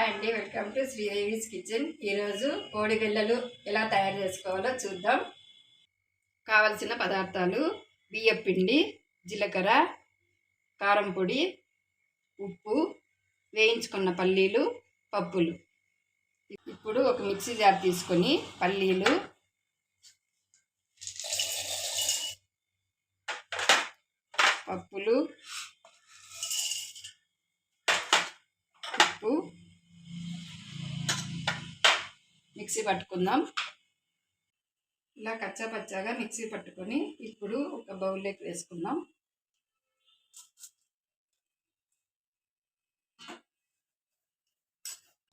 Hi అండి, welcome to Sridevi's kitchen. ఈరోజు కోడి బిళ్ళలు ఎలా తయారు చేసుకోవాలో చూద్దాం. కావలసిన పదార్థాలు: బియ్యం పిండి, జీలకర్ర, కారం పొడి, ఉప్పు, వేయించుకున్న పల్లీలు, పప్పులు. ఇప్పుడు ఒక మిక్సీ జార్ తీసుకొని పల్లీలు, పప్పులు, ఉప్పు మిక్సీ పట్టుకుందాం. ఇలా కచ్చా పచ్చాగా మిక్సీ పట్టుకొని ఇప్పుడు ఒక బౌల్లోకి వేసుకుందాం.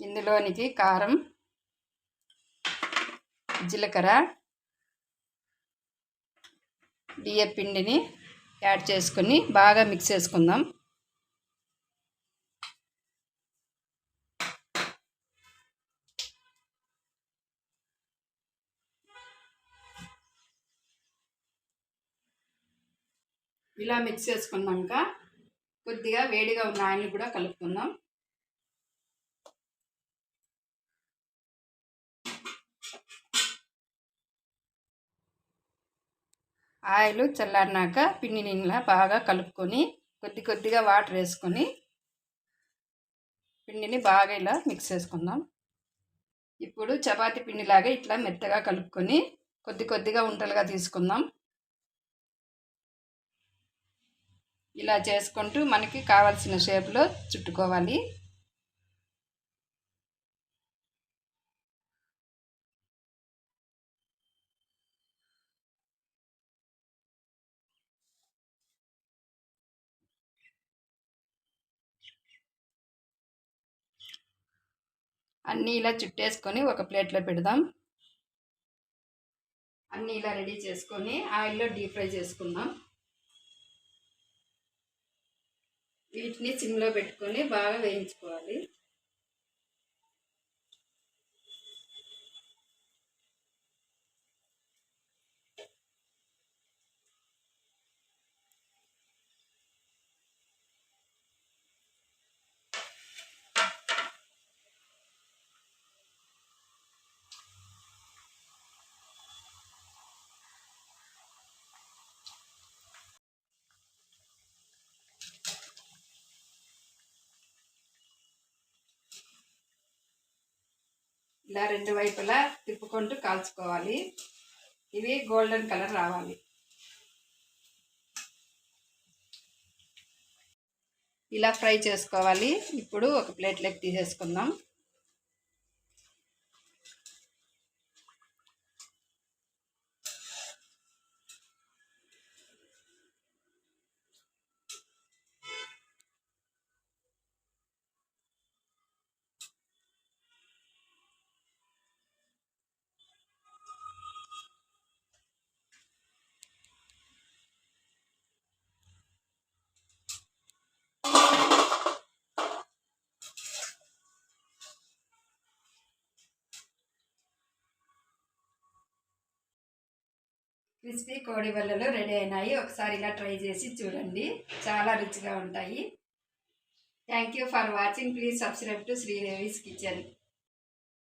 ఇందులోనికి కారం, జీలకర్ర, బియ్యం పిండిని యాడ్ చేసుకొని బాగా మిక్స్ చేసుకుందాం. ఇలా మిక్స్ చేసుకున్నాక కొద్దిగా వేడిగా ఉన్న ఆయిల్ కూడా కలుపుకుందాం. ఆయిల్ చల్లారినాక పిండిని ఇలా బాగా కలుపుకొని కొద్దిగా వాటర్ వేసుకొని పిండిని బాగా ఇలా మిక్స్ చేసుకుందాం. ఇప్పుడు చపాతీ పిండిలాగా ఇట్లా మెత్తగా కలుపుకొని కొద్దిగా ఉంటలుగా తీసుకుందాం. ఇలా చేసుకుంటూ మనకి కావాల్సిన షేప్లో చుట్టుకోవాలి. అన్నీ ఇలా చుట్టేసుకొని ఒక ప్లేట్లో పెడదాం. అన్నీ ఇలా రెడీ చేసుకొని ఆయిల్లో డీప్ ఫ్రై చేసుకుందాం. వీటిని సిమ్లో పెట్టుకొని బాగా వేయించుకోవాలి. ఇలా రెండు వైపులా తిప్పుకుంటూ కాల్చుకోవాలి. ఇవి గోల్డెన్ కలర్ రావాలి. ఇలా ఫ్రై చేసుకోవాలి. ఇప్పుడు ఒక ప్లేట్లోకి తీసేసుకుందాం. క్రిస్పీ కోడి బిళ్ళలు రెడీ అయినాయి. ఒకసారి ఇలా ట్రై చేసి చూడండి, చాలా రుచిగా ఉంటాయి. Thank you for watching. Please subscribe to Sridevi's kitchen.